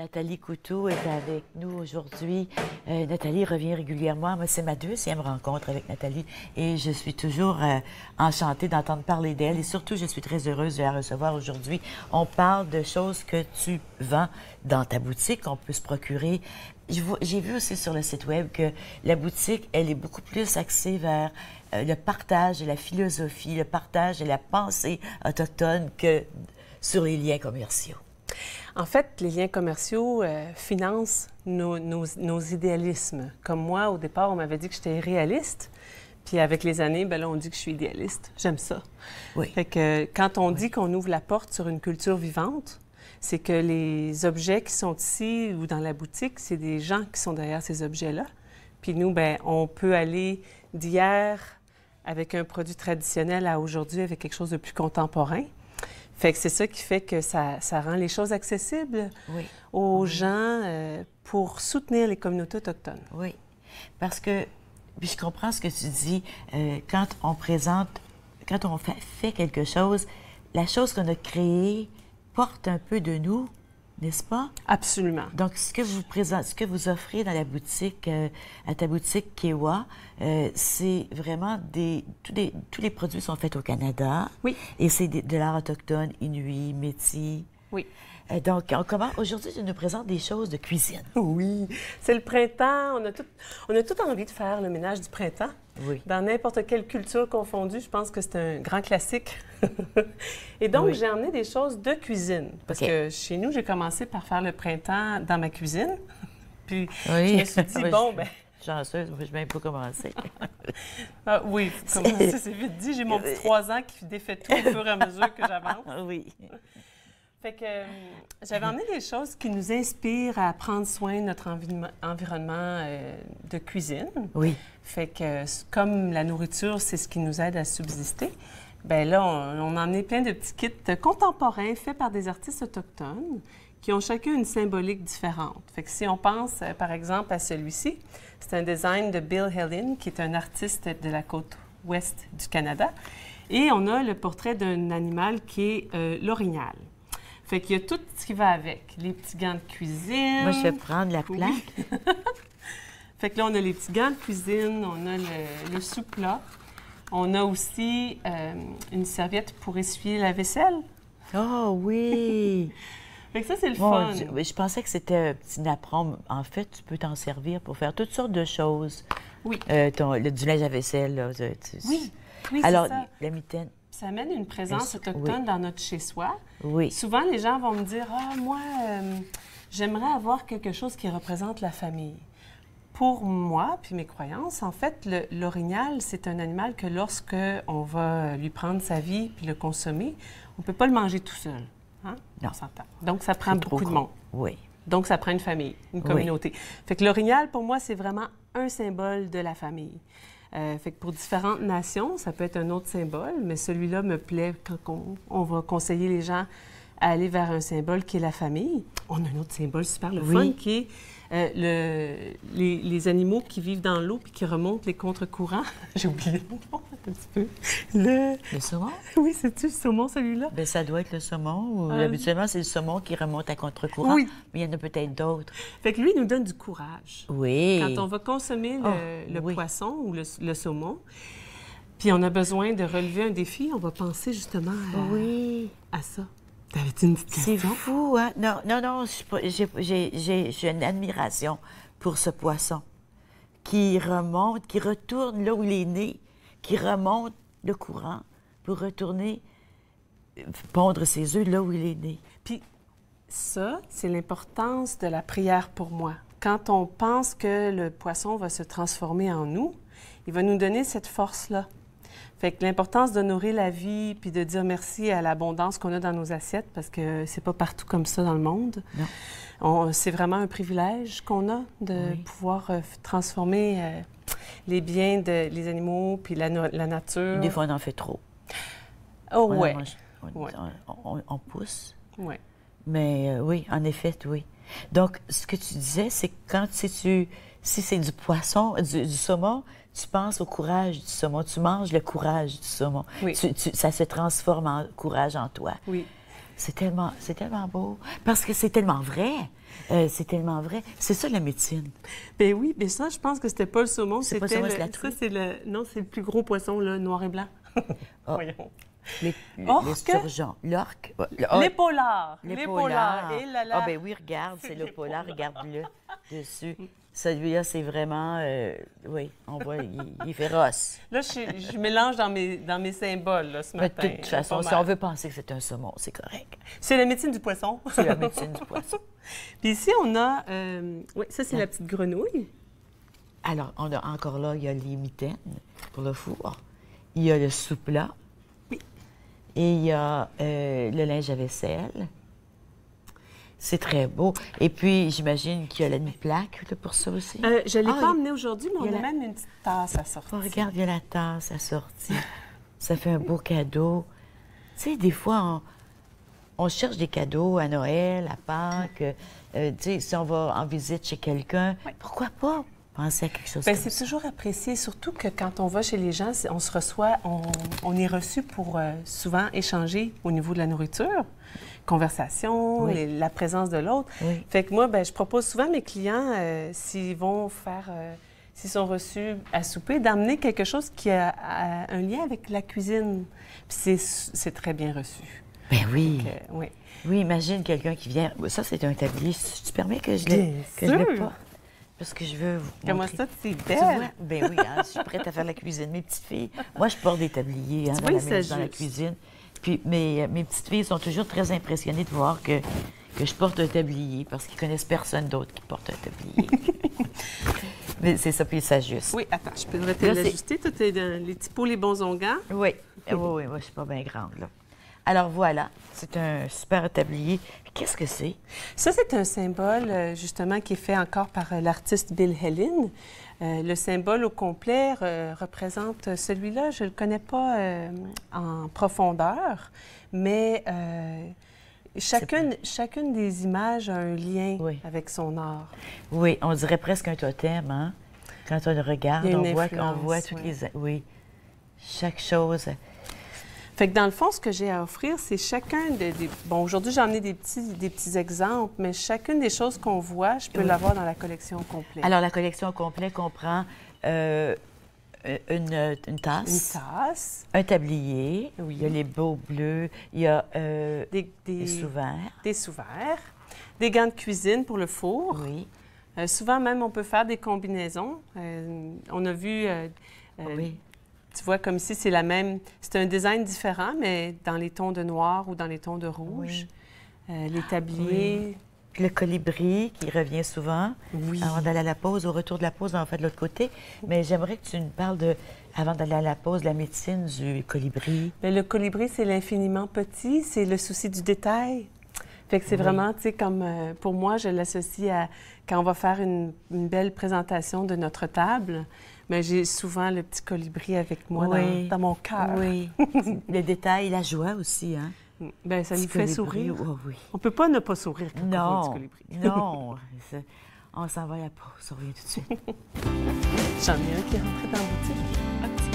Nathalie Coutu est avec nous aujourd'hui. Nathalie revient régulièrement. Moi, c'est ma deuxième rencontre avec Nathalie et je suis toujours enchantée d'entendre parler d'elle et surtout, je suis très heureuse de la recevoir aujourd'hui. On parle de choses que tu vends dans ta boutique, qu'on peut se procurer. J'ai vu aussi sur le site web que la boutique, elle est beaucoup plus axée vers le partage de la philosophie, le partage de la pensée autochtone que sur les liens commerciaux. En fait, les liens commerciaux financent nos idéalismes. Comme moi, au départ, on m'avait dit que j'étais réaliste. Puis avec les années, bien là, on dit que je suis idéaliste. J'aime ça. Oui. Fait que quand on dit qu'on ouvre la porte sur une culture vivante, c'est que les objets qui sont ici ou dans la boutique, c'est des gens qui sont derrière ces objets-là. Puis nous, bien, on peut aller d'hier avec un produit traditionnel à aujourd'hui avec quelque chose de plus contemporain. Fait que c'est ça qui fait que ça rend les choses accessibles aux gens pour soutenir les communautés autochtones. Oui, parce que, puis je comprends ce que tu dis, quand on fait quelque chose, la chose qu'on a créée porte un peu de nous, n'est-ce pas? Absolument. Donc, ce que vous offrez dans la boutique, à ta boutique Kewa, c'est vraiment tous les produits sont faits au Canada. Oui. Et c'est de l'art autochtone, inuit, métis. Oui. Donc, aujourd'hui, tu nous présentes des choses de cuisine. Oui, c'est le printemps. On a tout envie de faire le ménage du printemps. Oui. Dans n'importe quelle culture confondue, je pense que c'est un grand classique. Et donc, j'ai emmené des choses de cuisine. Parce que chez nous, j'ai commencé par faire le printemps dans ma cuisine. Puis, je me suis dit, bon, ben... Chanceuse, je ne vais même pas commencer. Oui, commencer, c'est vite dit. J'ai mon petit 3 ans qui défait tout au fur et à mesure que j'avance. Oui. Fait que j'avais emmené des choses qui nous inspirent à prendre soin de notre environnement de cuisine. Oui. Fait que comme la nourriture, c'est ce qui nous aide à subsister, bien là, on a emmené plein de petits kits contemporains faits par des artistes autochtones qui ont chacun une symbolique différente. Fait que si on pense, par exemple, à celui-ci, c'est un design de Bill Helen, qui est un artiste de la côte ouest du Canada. Et on a le portrait d'un animal qui est l'orignal. Fait qu'il y a tout ce qui va avec. Les petits gants de cuisine. Moi, je vais prendre la plaque. Fait que là, on a les petits gants de cuisine, on a le sous-plat. On a aussi une serviette pour essuyer la vaisselle. Oh oui! Fait que ça, c'est le fun. Je pensais que c'était un petit napperon. En fait, tu peux t'en servir pour faire toutes sortes de choses. Oui. Du linge à vaisselle, là. Oui, alors, c'est ça. La mitaine. Ça amène une présence autochtone dans notre chez-soi. Oui. Souvent, les gens vont me dire « Ah, moi, j'aimerais avoir quelque chose qui représente la famille. » Pour moi, puis mes croyances, en fait, l'orignal, c'est un animal que lorsque on va lui prendre sa vie puis le consommer, on ne peut pas le manger tout seul. Hein? Non. On s'entend. Donc, ça prend beaucoup de monde. Oui. Donc, ça prend une famille, une communauté. Fait que l'orignal, pour moi, c'est vraiment un symbole de la famille. Fait que pour différentes nations, ça peut être un autre symbole, mais celui-là me plaît quand on va conseiller les gens à aller vers un symbole qui est la famille. On a un autre symbole super le fun qui est les animaux qui vivent dans l'eau puis qui remontent les contre-courants. J'ai oublié le nom un petit peu. Le saumon? Oui, c'est-tu le saumon, celui-là? Bien, ça doit être le saumon. Habituellement, c'est le saumon qui remonte à contre-courant. Oui. Mais il y en a peut-être d'autres. Fait que lui, il nous donne du courage. Oui. Quand on va consommer le poisson ou le saumon, puis on a besoin de relever un défi, on va penser justement à ça. T'avais-tu une petite question? C'est fou, hein? Non, j'ai une admiration pour ce poisson qui remonte, qui retourne là où il est né, qui remonte le courant pour retourner pondre ses œufs là où il est né. Puis ça, c'est l'importance de la prière pour moi. Quand on pense que le poisson va se transformer en nous, il va nous donner cette force-là. Fait que l'importance d'honorer la vie puis de dire merci à l'abondance qu'on a dans nos assiettes, parce que c'est pas partout comme ça dans le monde. C'est vraiment un privilège qu'on a de pouvoir transformer les biens des animaux puis la nature. Des fois, on en fait trop. Oh, oui. On pousse. Oui. Mais oui, en effet, oui. Donc, ce que tu disais, c'est que quand si c'est du poisson, du saumon, tu penses au courage du saumon. Tu manges le courage du saumon. Oui. Ça se transforme en courage en toi. Oui. C'est tellement beau. Parce que c'est tellement vrai. C'est tellement vrai. C'est ça, la médecine. Ben oui, mais ça, je pense que c'était pas le saumon. C'est pas le saumon, c'est la truite. Ça, c'est le... Non, c'est le plus gros poisson, là, noir et blanc. Voyons. Les surgeons. L'orque. L'épaulard. L'épaulard. Et là, là. Ah, ben oui, regarde, c'est l'épaulard. Regarde-le dessus. Celui-là, c'est vraiment... oui, on voit, il est féroce. Là, je mélange dans mes symboles, là, ce matin. De toute façon, si on veut penser que c'est un saumon, c'est correct. C'est la médecine du poisson. C'est la médecine du poisson. Puis ici, on a... oui, ça, c'est la petite grenouille. Alors, on a encore là, il y a les mitaines pour le four. Il y a le souplat. Oui. Et il y a le linge à vaisselle. C'est très beau. Et puis, j'imagine qu'il y a la plaque là, pour ça aussi. Je ne l'ai pas emmenée aujourd'hui, mais on a même une petite tasse à sortir. Oh, regarde, il y a la tasse à sortir. Ça fait un beau cadeau. Tu sais, des fois, on cherche des cadeaux à Noël, à Pâques. Tu sais, si on va en visite chez quelqu'un, pourquoi pas penser à quelque chose comme ça? C'est toujours apprécié, surtout que quand on va chez les gens, on se reçoit, on est reçu pour souvent échanger au niveau de la nourriture, conversation, la présence de l'autre. Oui. Fait que moi, je propose souvent à mes clients, s'ils vont faire, s'ils sont reçus à souper, d'amener quelque chose qui a un lien avec la cuisine. Puis c'est très bien reçu. Ben oui. Oui. Oui, imagine quelqu'un qui vient. Ça, c'est un tablier. Si tu permets que je le pas. Parce que je veux vous Comment montrer. ça, c'est belle? Tu vois? Ben oui, je suis prête à faire la cuisine. Mes petites filles, moi, je porte des tabliers dans la cuisine. Puis mes petites filles sont toujours très impressionnées de voir que je porte un tablier parce qu'ils connaissent personne d'autre qui porte un tablier. Mais c'est ça, puis ils s'ajustent. Oui, attends, je peux l'ajuster. Tout est dans les petits pots, les bons onguents. Oui, oui, moi, je suis pas bien grande, là. Alors voilà, c'est un super tablier. Qu'est-ce que c'est? Ça, c'est un symbole, justement, qui est fait encore par l'artiste Bill Hellin. Le symbole au complet représente celui-là. Je ne le connais pas en profondeur, mais chacune des images a un lien avec son art. Oui, on dirait presque un totem, hein? Quand on le regarde, on voit toutes les... Oui, chaque chose... Fait que dans le fond, ce que j'ai à offrir, c'est chacun des... Bon, aujourd'hui, j'ai emmené des petits exemples, mais chacune des choses qu'on voit, je peux l'avoir dans la collection complète. Alors, la collection complète comprend une tasse. Une tasse. Un tablier. Oui. Il y a les beaux bleus. Il y a des sous-verts. Des sous-verts. Des gants de cuisine pour le four. Oui. Souvent, même, on peut faire des combinaisons. On a vu... oui. Tu vois, comme ici, c'est la même... C'est un design différent, mais dans les tons de noir ou dans les tons de rouge. Oui. Les tabliers... Oui. Le colibri qui revient souvent. Oui. Avant d'aller à la pause, au retour de la pause, on va faire de l'autre côté. Mais j'aimerais que tu nous parles de, avant d'aller à la pause, la médecine du colibri. Bien, le colibri, c'est l'infiniment petit, c'est le souci du détail. Fait que c'est vraiment, tu sais, comme pour moi, je l'associe à quand on va faire une belle présentation de notre table. Mais j'ai souvent le petit colibri avec moi dans mon cœur. Oui. Le détail, la joie aussi, hein? Bien, ça nous fait sourire. Oh, oui. On ne peut pas ne pas sourire quand on voit un petit colibri. Non, on s'en va à la pause, on revient tout de suite. J'en ai un qui est rentré dans la boutique.